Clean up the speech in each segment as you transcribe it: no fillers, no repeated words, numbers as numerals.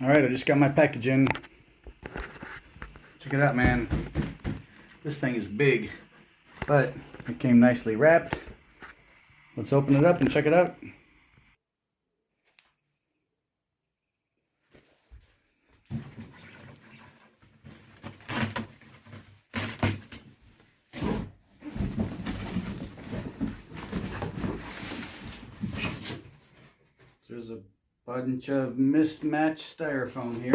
Alright, I just got my package in. Check it out, man. This thing is big, but it came nicely wrapped. Let's open it up and check it out. There's a bunch of mismatched styrofoam here.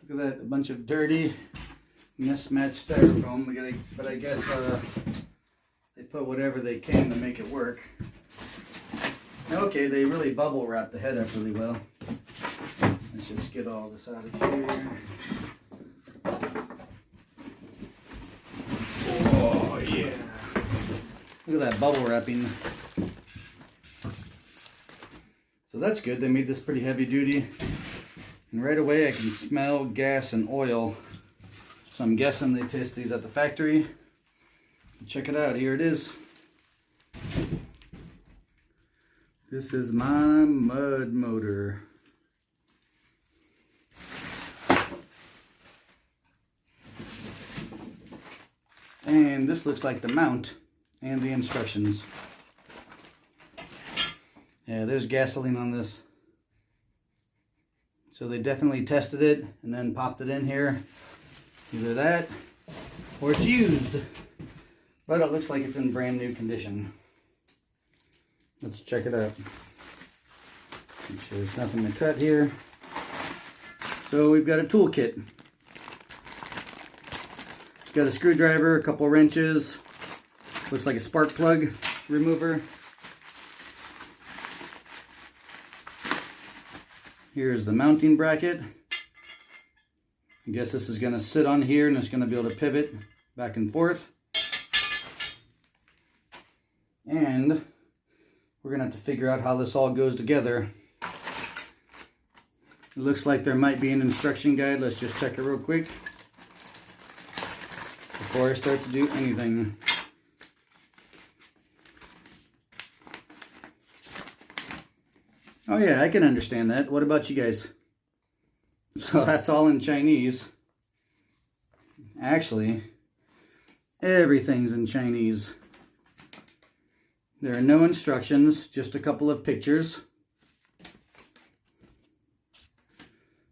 Look at that, a bunch of dirty mismatched styrofoam, but I guess they put whatever they can to make it work. Okay, they really bubble wrap the head up really well. Let's just get all this out of here. Oh yeah. Look at that bubble wrapping. So that's good. They made this pretty heavy duty. And right away I can smell gas and oil. So I'm guessing they test these at the factory. Check it out. Here it is. This is my mud motor. And this looks like the mount and the instructions. Yeah, there's gasoline on this. So they definitely tested it and then popped it in here. Either that or it's used. But it looks like it's in brand new condition. Let's check it out. Make sure there's nothing to cut here. So we've got a tool kit. It's got a screwdriver, a couple wrenches. Looks like a spark plug remover. Here's the mounting bracket. I guess this is going to sit on here and it's going to be able to pivot back and forth. And we're going to have to figure out how this all goes together. It looks like there might be an instruction guide. Let's just check it real quick before I start to do anything. Oh yeah, I can understand that. What about you guys? So that's all in Chinese. Actually, everything's in Chinese. There are no instructions, just a couple of pictures.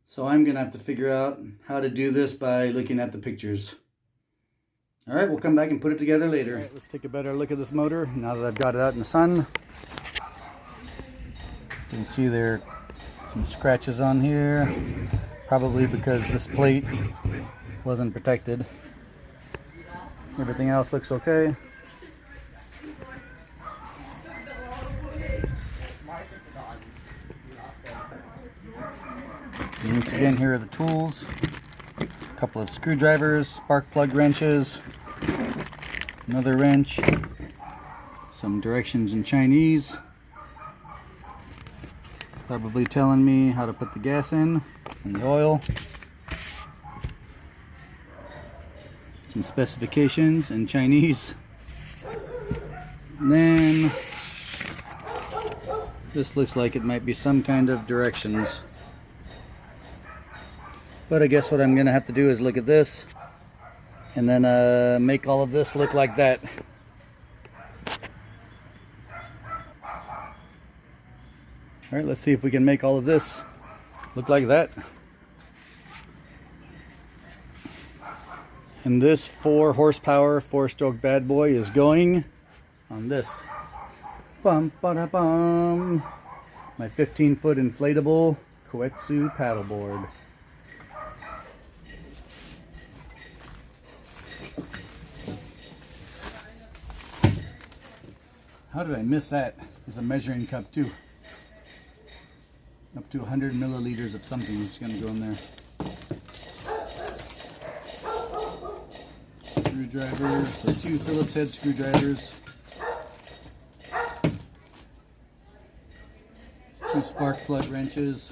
So I'm gonna have to figure out how to do this by looking at the pictures. All right, we'll come back and put it together later. All right, let's take a better look at this motor now that I've got it out in the sun. You can see there are some scratches on here, probably because this plate wasn't protected. Everything else looks okay. And once again, here are the tools. A couple of screwdrivers, spark plug wrenches, another wrench, some directions in Chinese. Probably telling me how to put the gas in and the oil. Some specifications in Chinese. And then this looks like it might be some kind of directions. But I guess what I'm gonna have to do is look at this and then make all of this look like that. All right, let's see if we can make all of this look like that. And this 4 horsepower 4-stroke bad boy is going on this. Bum, ba, bum. My 15-foot inflatable Koetsu paddleboard. How did I miss that? There's a measuring cup too. Up to 100 milliliters of something is going to go in there. Screwdriver, so 2 Phillips head screwdrivers. 2 spark plug wrenches.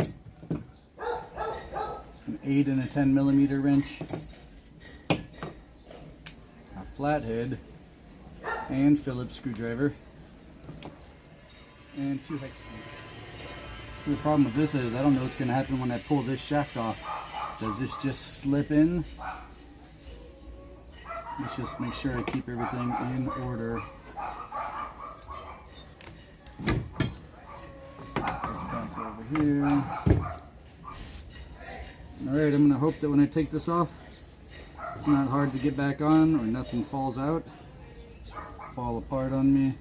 An 8 and a 10 millimeter wrench. A flathead and Phillips screwdriver. and 2 hex keys. So the problem with this is I don't know what's going to happen when I pull this shaft off. Does this just slip in? Let's just make sure I keep everything in order. Put this back over here. Alright, I'm going to hope that when I take this off, it's not hard to get back on or nothing falls out, fall apart on me.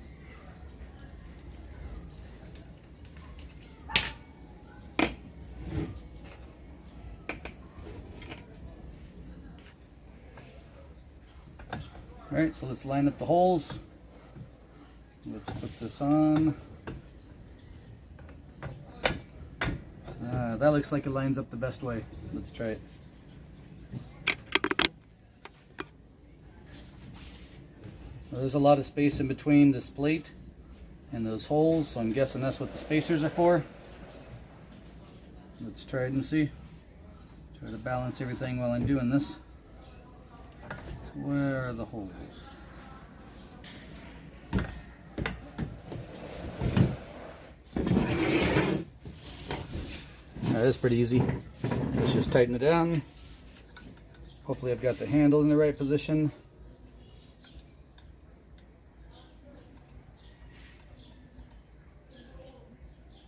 Alright, so let's line up the holes. Let's put this on. That looks like it lines up the best way. Let's try it. Well, there's a lot of space in between this plate and those holes, so I'm guessing that's what the spacers are for. Let's try it and see. Try to balance everything while I'm doing this. Where are the holes? That's pretty easy. Let's just tighten it down. Hopefully I've got the handle in the right position.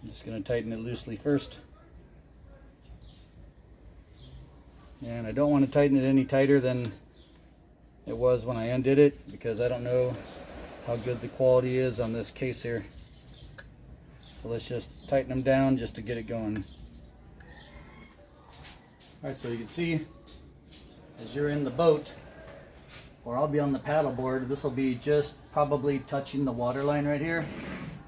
I'm just going to tighten it loosely first. And I don't want to tighten it any tighter than it was when I undid it, because I don't know how good the quality is on this case here. So let's just tighten them down just to get it going. Alright, so you can see as you're in the boat, or I'll be on the paddleboard, this will be just probably touching the water line right here.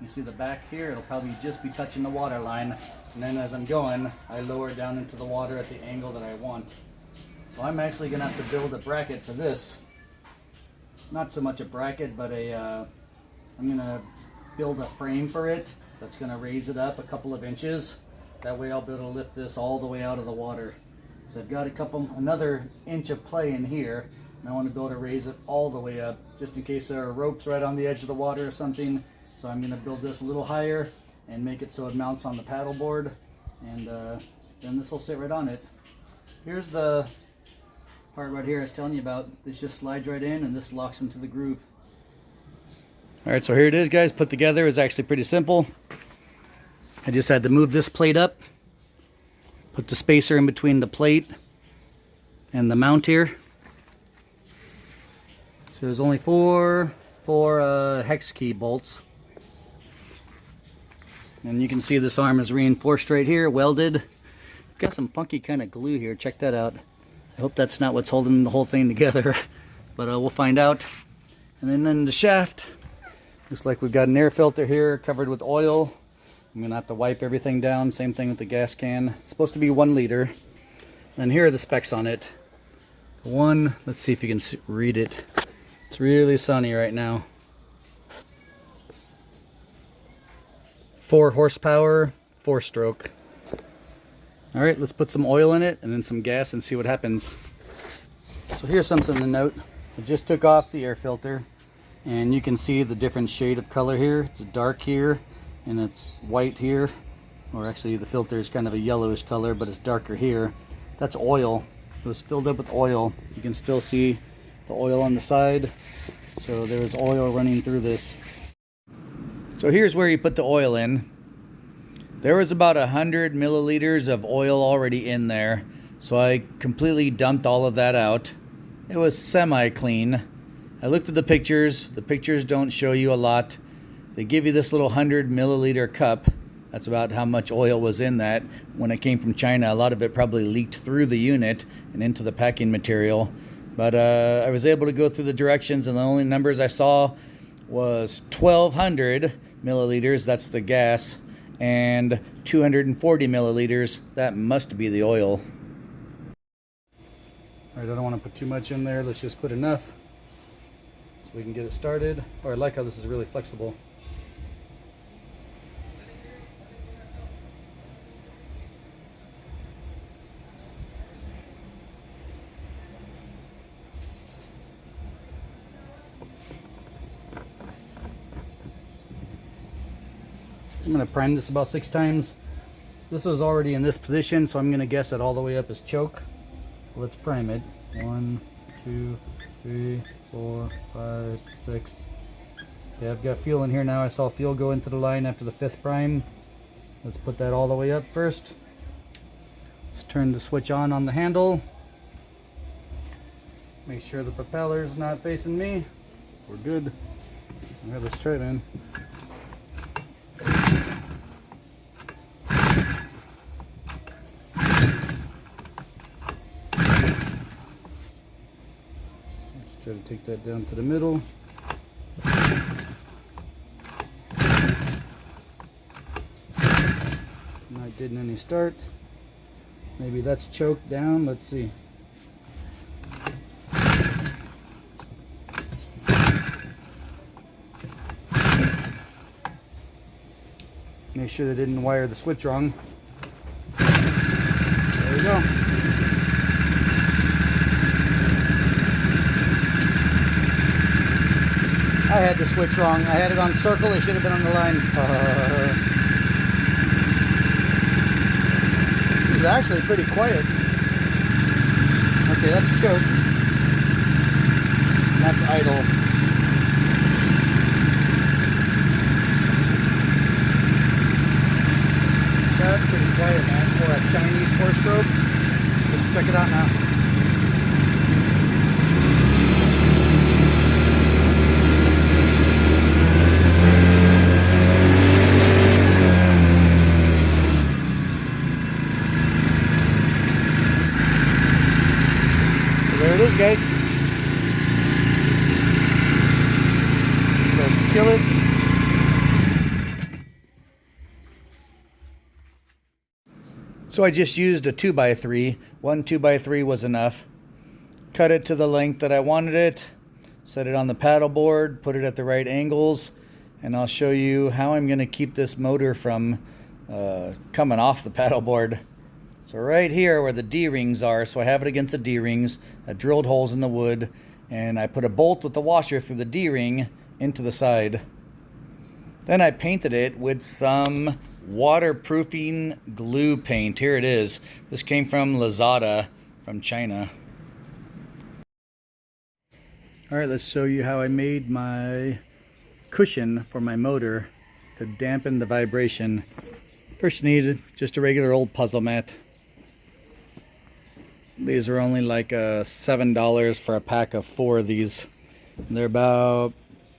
You see the back here, it'll probably just be touching the water line, and then as I'm going, I lower it down into the water at the angle that I want. So I'm actually going to have to build a bracket for this. Not so much a bracket, but I'm going to build a frame for it that's going to raise it up a couple of inches. That way I'll be able to lift this all the way out of the water. So I've got another inch of play in here, and I want to be able to raise it all the way up, just in case there are ropes right on the edge of the water or something. So I'm going to build this a little higher and make it so it mounts on the paddleboard, and then this will sit right on it. Here's the part right here I was telling you about. This just slides right in and this locks into the groove. Alright, so here it is, guys. Put together is actually pretty simple. I just had to move this plate up, put the spacer in between the plate and the mount here. So there's only four hex key bolts. And you can see this arm is reinforced right here, welded. Got some funky kind of glue here. Check that out. I hope that's not what's holding the whole thing together, but we'll find out. And then the shaft, looks like we've got an air filter here covered with oil. I'm gonna have to wipe everything down. Same thing with the gas can. It's supposed to be 1 liter. And here are the specs on it. One, let's see if you can read it. It's really sunny right now. 4 horsepower, 4-stroke. All right, let's put some oil in it and then some gas and see what happens. So here's something to note. I just took off the air filter, and you can see the different shade of color here. It's dark here and it's white here, or actually the filter is kind of a yellowish color, but it's darker here. That's oil. It was filled up with oil. You can still see the oil on the side. So there's oil running through this. So here's where you put the oil in. There was about 100 milliliters of oil already in there, so I completely dumped all of that out. It was semi-clean. I looked at the pictures. The pictures don't show you a lot. They give you this little 100 milliliter cup. That's about how much oil was in that. When it came from China, a lot of it probably leaked through the unit and into the packing material. But I was able to go through the directions, and the only numbers I saw was 1,200 milliliters, that's the gas, and 240 milliliters, that must be the oil. All right, I don't want to put too much in there. Let's just put enough so we can get it started. Oh, I like how this is really flexible. I'm going to prime this about 6 times. This was already in this position, so I'm going to guess that all the way up is choke. Let's prime it. 1, 2, 3, 4, 5, 6. Yeah, I've got fuel in here now. I saw fuel go into the line after the 5th prime. Let's put that all the way up first. Let's turn the switch on the handle. Make sure the propeller's not facing me. We're good. Alright, let's try it in. Let's try to take that down to the middle. Not getting any start. Maybe that's choked down. Let's see. Make sure they didn't wire the switch wrong. There we go. I had the switch wrong. I had it on circle. It should have been on the line. It's actually pretty quiet. Okay, that's choke. That's idle. That's pretty quiet, man, for a Chinese 4-stroke. Let's check it out now. So there it is, guys. Let's kill it. So I just used a 2x3. One 2x3 was enough. Cut it to the length that I wanted it. Set it on the paddleboard. Put it at the right angles. And I'll show you how I'm going to keep this motor from coming off the paddleboard. So right here where the D-rings are, so I have it against the D-rings. I drilled holes in the wood. And I put a bolt with the washer through the D-ring into the side. Then I painted it with some waterproofing glue paint. Here it is. This came from Lazada from China. Alright, let's show you how I made my cushion for my motor to dampen the vibration. First you need just a regular old puzzle mat. These are only like $7 for a pack of 4 of these. They're about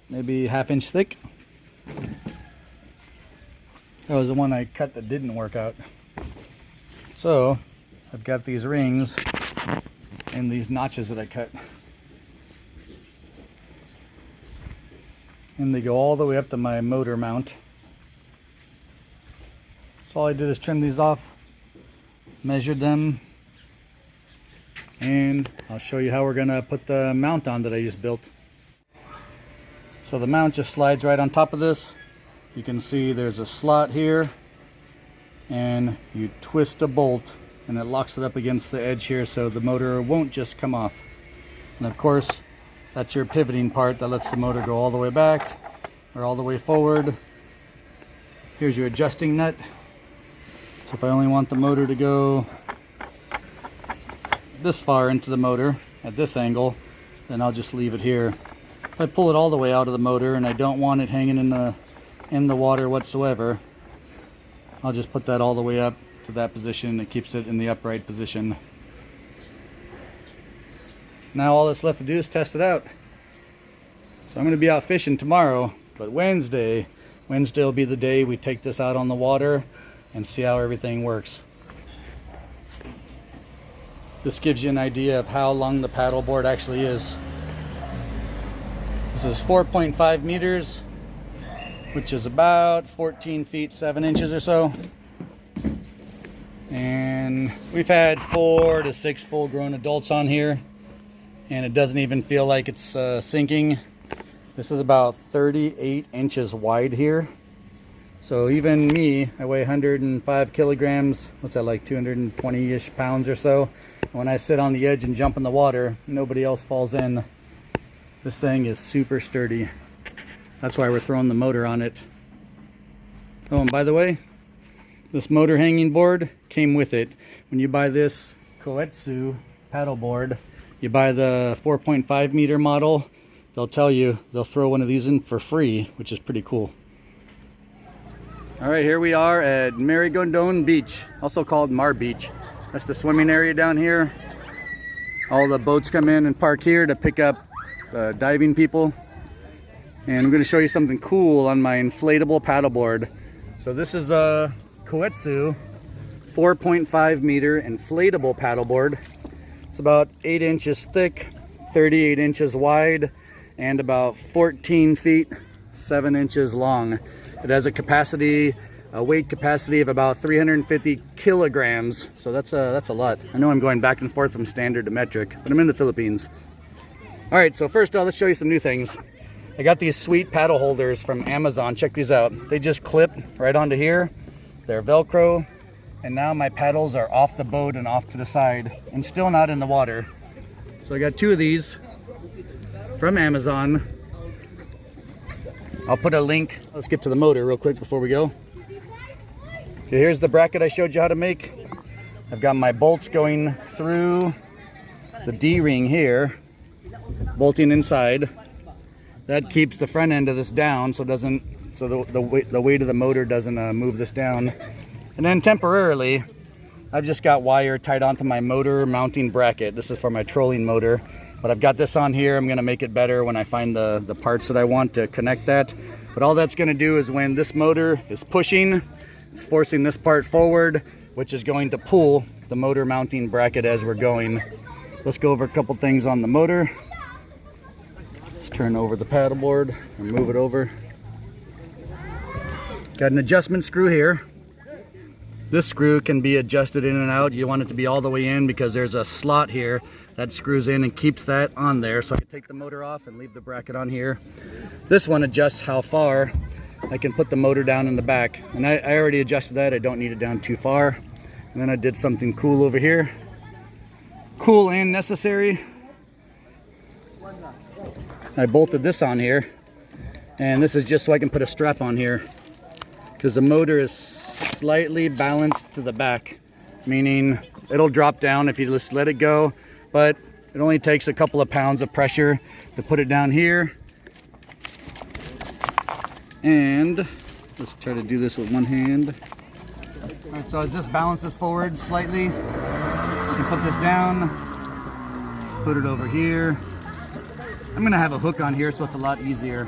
maybe ½ inch thick. That was the one I cut that didn't work out. So I've got these rings and these notches that I cut. And they go all the way up to my motor mount. So all I did is trim these off, measured them, and I'll show you how we're gonna put the mount on that I just built. So the mount just slides right on top of this. You can see there's a slot here, and you twist a bolt and it locks it up against the edge here so the motor won't just come off. And of course, that's your pivoting part that lets the motor go all the way back or all the way forward. Here's your adjusting nut. So if I only want the motor to go this far into the motor at this angle, then I'll just leave it here. If I pull it all the way out of the motor and I don't want it hanging in the water whatsoever, I'll just put that all the way up to that position. It keeps it in the upright position. Now all that's left to do is test it out. So I'm going to be out fishing tomorrow, but Wednesday will be the day we take this out on the water and see how everything works. This gives you an idea of how long the paddleboard actually is. This is 4.5 meters, which is about 14 feet 7 inches or so. And we've had 4 to 6 full-grown adults on here, and it doesn't even feel like it's sinking. This is about 38 inches wide here. So even me, I weigh 105 kilograms. What's that, like 220-ish pounds or so? When I sit on the edge and jump in the water, nobody else falls in. This thing is super sturdy. That's why we're throwing the motor on it. Oh, and by the way, this motor hanging board came with it. When you buy this Koetsu paddleboard, you buy the 4.5 meter model, they'll tell you they'll throw one of these in for free, which is pretty cool. All right, here we are at Marigondon Beach, also called Mar Beach. That's the swimming area down here. All the boats come in and park here to pick up diving people. And I'm going to show you something cool on my inflatable paddleboard. So this is the Koetsu 4.5 meter inflatable paddleboard. It's about 8 inches thick, 38 inches wide, and about 14 feet, 7 inches long. It has a weight capacity of about 350 kilograms. So that's a lot. I know I'm going back and forth from standard to metric, but I'm in the Philippines. All right, so first let's show you some new things. I got these sweet paddle holders from Amazon. Check these out. They just clip right onto here. They're Velcro. And now my paddles are off the boat and off to the side and still not in the water. So I got 2 of these from Amazon. I'll put a link. Let's get to the motor real quick before we go. Okay, here's the bracket I showed you how to make. I've got my bolts going through the D-ring here, bolting inside. That keeps the front end of this down so the weight of the motor doesn't move this down. And then temporarily, I've just got wire tied onto my motor mounting bracket. This is for my trolling motor. But I've got this on here. I'm gonna make it better when I find the parts that I want to connect that. But all that's gonna do is when this motor is pushing, it's forcing this part forward, which is going to pull the motor mounting bracket as we're going. Let's go over a couple things on the motor. Let's turn over the paddleboard and move it over. Got an adjustment screw here. This screw can be adjusted in and out. You want it to be all the way in because there's a slot here that screws in and keeps that on there. So I can take the motor off and leave the bracket on here. This one adjusts how far I can put the motor down in the back. And I already adjusted that. I don't need it down too far. And then I did something cool over here. Cool and necessary. I bolted this on here. And this is just so I can put a strap on here. Because the motor is slightly balanced to the back, meaning it'll drop down if you just let it go, but it only takes a couple of pounds of pressure to put it down here. And let's try to do this with one hand. All right, so as this balances forward slightly, you can put this down, put it over here. I'm gonna have a hook on here so it's a lot easier.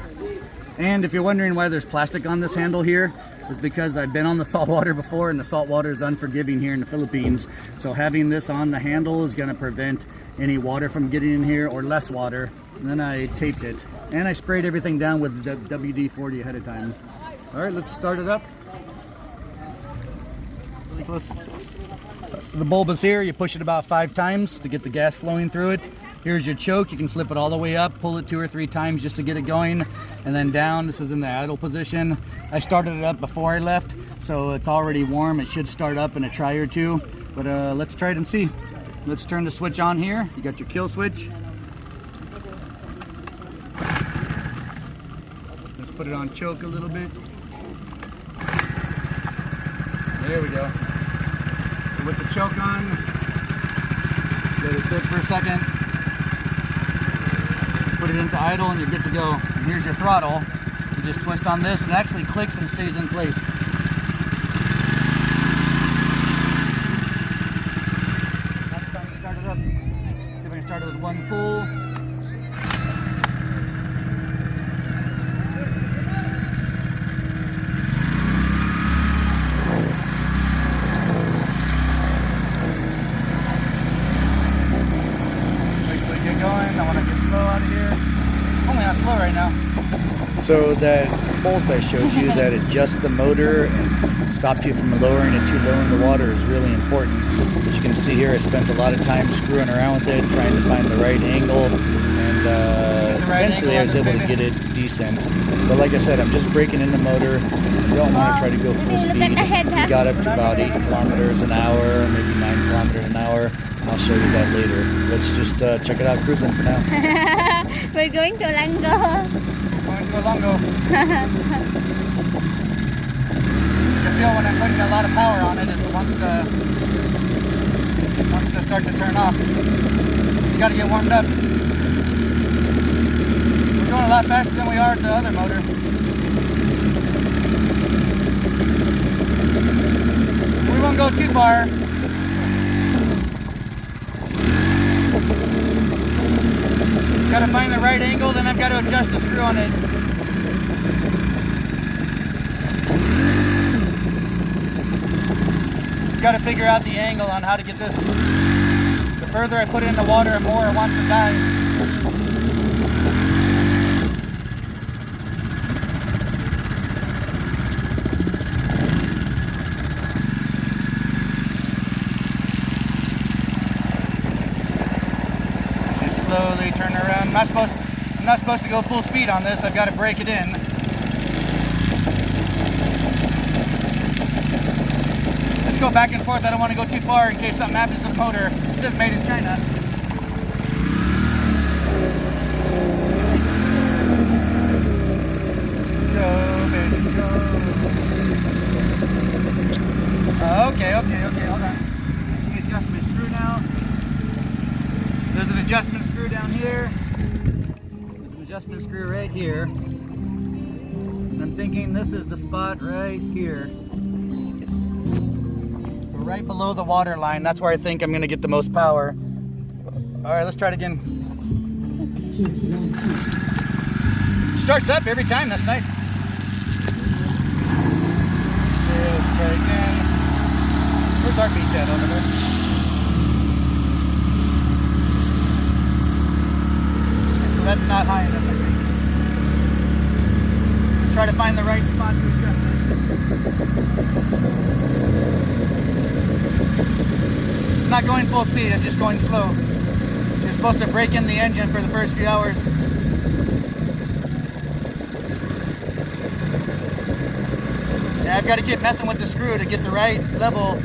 And if you're wondering why there's plastic on this handle here, it's because I've been on the salt water before, and the salt water is unforgiving here in the Philippines. So having this on the handle is going to prevent any water from getting in here, or less water. And then I taped it, and I sprayed everything down with WD-40 ahead of time. All right, let's start it up. The bulb is here. You push it about 5 times to get the gas flowing through it. Here's your choke. You can flip it all the way up, pull it 2 or 3 times just to get it going, and then down. This is in the idle position. I started it up before I left, so it's already warm. It should start up in a try or 2, but let's try it and see. Let's turn the switch on here. You got your kill switch. Let's put it on choke a little bit. There we go. So with the choke on, let it sit for a second. Put it into idle and you're good to go. And here's your throttle. You just twist on this and it actually clicks and stays in place. That's time to start it up. See if I can start it with one pull. So that bolt I showed you that adjusts the motor and stops you from lowering it too low in the water is really important. As you can see here, I spent a lot of time screwing around with it, trying to find the right angle, and eventually I was able to get it decent. But like I said, I'm just breaking in the motor. You don't want to try to go full speed. We got up to about 8 kilometers an hour, maybe 9 kilometers an hour. I'll show you that later. Let's just check it out cruising for now. We're going to Lango. Going to Lango. running a lot of power on it, and once it starts to turn off, it's got to get warmed up. We're going a lot faster than we are at the other motor. We won't go too far. Got to find the right angle, then I've got to adjust the screw on it. Got to figure out the angle on how to get this. The further I put it in the water, the more it wants to dive. Just slowly turn around. I'm not supposed to go full speed on this. I've got to break it in. Go back and forth. I don't want to go too far in case something happens to the motor. It says made in China. Go, baby, go. Okay, hold on. Let me adjust my screw now. There's an adjustment screw down here. There's an adjustment screw right here. And I'm thinking this is the spot right here. Right below the water line, that's where I think I'm going to get the most power. Alright, let's try it again. Starts up every time, that's nice. Okay, let's try again. Where's our beach at over there? Okay, so that's not high enough, I think. Let's try to find the right spot to adjust it. I'm not going full speed, I'm just going slow. You're supposed to break in the engine for the first few hours. Yeah, I've got to keep messing with the screw to get the right level.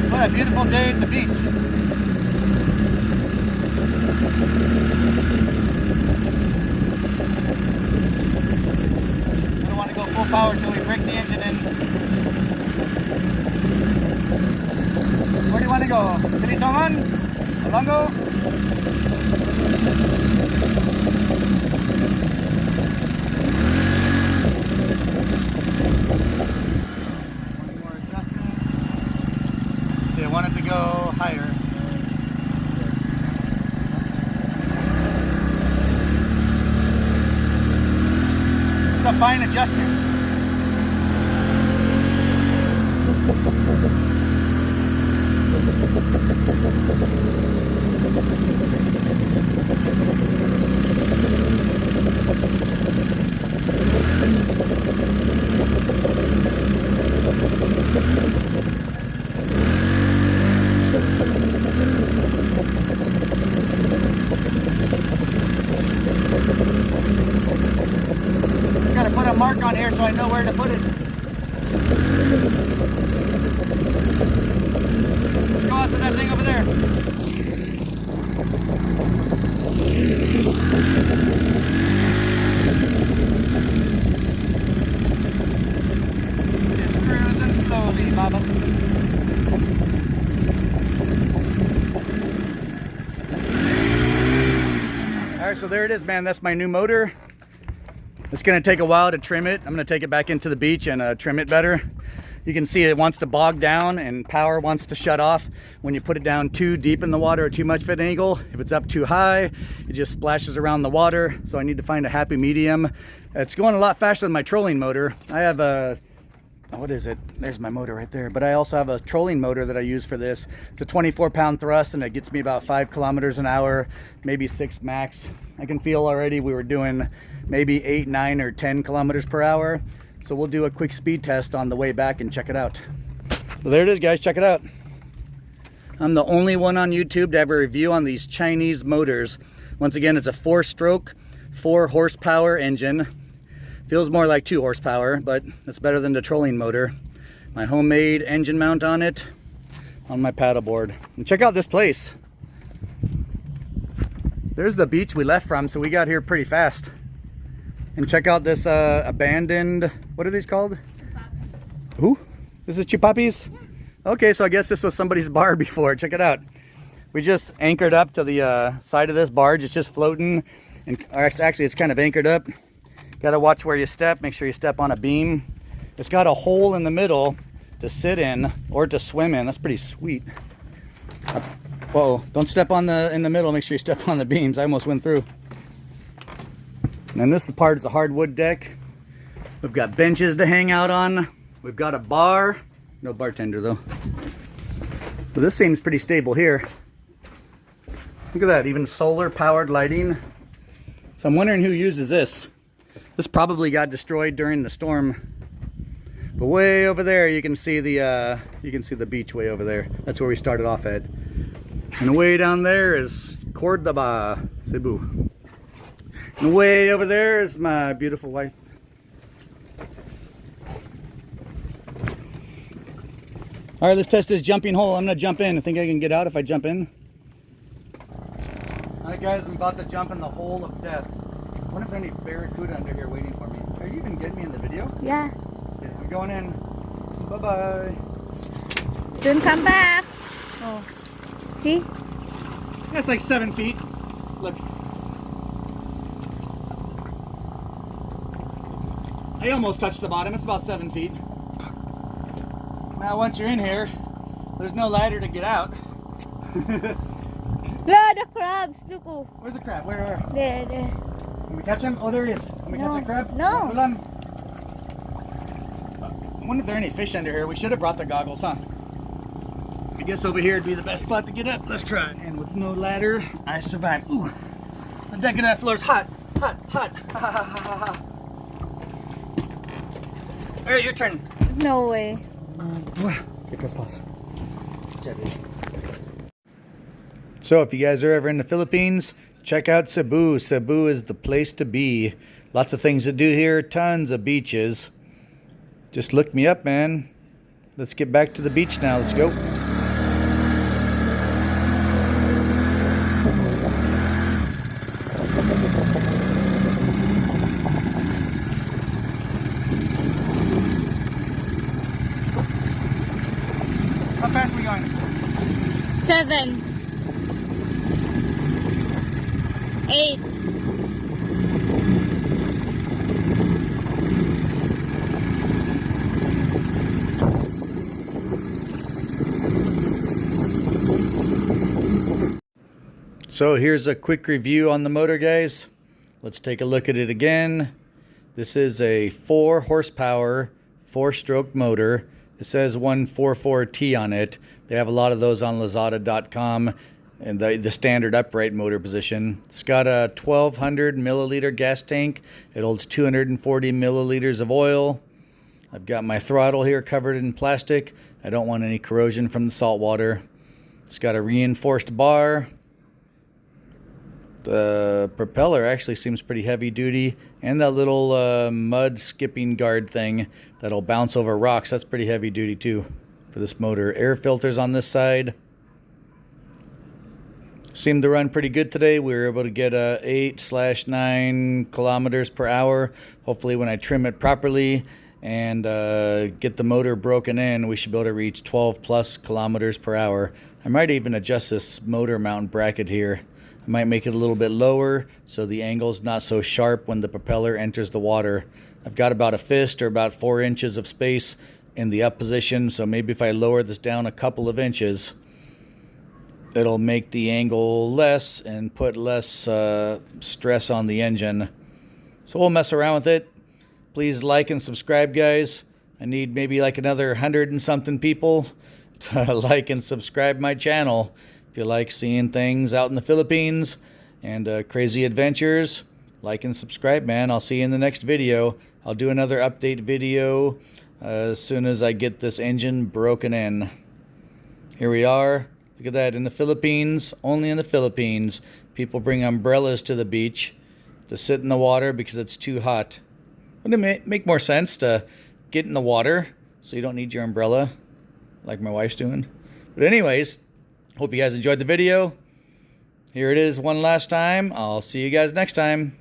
What a beautiful day at the beach. Full power until we break the engine in. Where do you want to go? Pilitongan? Alongo? One more adjustment. See, I want it to go higher. It's a fine adjustment. Gotta put a mark on here so I know where to put it. Let's go after that thing over there. Just cruising slowly, Baba. Alright, so there it is, man. That's my new motor. It's going to take a while to trim it. I'm going to take it back into the beach and trim it better. You can see it wants to bog down and power wants to shut off when you put it down too deep in the water or too much of an angle. If it's up too high, it just splashes around the water. So I need to find a happy medium. It's going a lot faster than my trolling motor. I have a, what is it? There's my motor right there. But I also have a trolling motor that I use for this. It's a 24-pound thrust and it gets me about 5 kilometers an hour, maybe 6 max. I can feel already we were doing maybe 8, 9, or 10 kilometers per hour. So we'll do a quick speed test on the way back and check it out. So there it is, guys, check it out. I'm the only one on YouTube to have a review on these Chinese motors. Once again, it's a 4-stroke, 4 horsepower engine. Feels more like 2 horsepower, but it's better than the trolling motor. My homemade engine mount on it, on my paddleboard. And check out this place. There's the beach we left from, so we got here pretty fast. And check out this abandoned, what are these called? Who? This is Chupapis? Yeah. Okay, so I guess this was somebody's bar before. Check it out. We just anchored up to the side of this barge. It's just floating, and actually it's kind of anchored up. Gotta watch where you step. Make sure you step on a beam. It's got a hole in the middle to sit in or to swim in. That's pretty sweet. Whoa, don't step on in the middle. Make sure you step on the beams. I almost went through. And then this part is a hardwood deck. We've got benches to hang out on. We've got a bar. No bartender though. But this seems pretty stable here. Look at that, even solar powered lighting. So I'm wondering who uses this. This probably got destroyed during the storm. But way over there you can see the beach way over there. That's where we started off at. And way down there is Cordoba, Cebu. And way over there is my beautiful wife. All right, let's test this jumping hole. I'm gonna jump in. I think I can get out if I jump in. All right, guys, I'm about to jump in the hole of death. I wonder if there's any barracuda under here waiting for me. Are you even getting me in the video? Yeah. Okay, I'm going in. Bye-bye. Soon come back. Oh. See? That's like 7 feet. Look. I almost touched the bottom. It's about 7 feet. Now once you're in here, there's no ladder to get out. Yeah, the crabs. Look. Oh. Where's the crab? Where? There. Can we catch him? Oh, there he is. Can we catch the crab? No. Hold on. I wonder if there are any fish under here. We should have brought the goggles, huh? I guess over here would be the best spot to get up. Let's try it. And with no ladder, I survived. Ooh, the deck of that floor is hot. Hot, hot. Ha, ha, ha, ha, ha. All right, your turn. No way. So if you guys are ever in the Philippines, check out Cebu. Cebu is the place to be. Lots of things to do here, tons of beaches. Just look me up, man. Let's get back to the beach now. Let's go. How fast are we going? 7. 8. So here's a quick review on the motor, guys. Let's take a look at it again. This is a 4 horsepower, 4-stroke motor. It says 144T on it. They have a lot of those on Lazada.com, and the standard upright motor position. It's got a 1200 milliliter gas tank. It holds 240 milliliters of oil. I've got my throttle here covered in plastic. I don't want any corrosion from the salt water. It's got a reinforced bar. The propeller actually seems pretty heavy duty, and that little mud skipping guard thing that'll bounce over rocks, that's pretty heavy duty too for this motor. Air filters on this side seemed to run pretty good today. We were able to get 8/9 kilometers per hour. Hopefully when I trim it properly and get the motor broken in, we should be able to reach 12 plus kilometers per hour. I might even adjust this motor mount bracket here. I might make it a little bit lower so the angle's not so sharp when the propeller enters the water. I've got about a fist or about 4 inches of space in the up position, so maybe if I lower this down a couple of inches, it'll make the angle less and put less stress on the engine. So we'll mess around with it. Please like and subscribe, guys. I need maybe like another 100 and something people to like and subscribe my channel. If you like seeing things out in the Philippines and crazy adventures, like and subscribe, man. I'll see you in the next video. I'll do another update video as soon as I get this engine broken in. Here we are. Look at that. In the Philippines, only in the Philippines, people bring umbrellas to the beach to sit in the water because it's too hot. Wouldn't it make more sense to get in the water so you don't need your umbrella like my wife's doing? But anyways, hope you guys enjoyed the video. here it is one last time. I'll see you guys next time.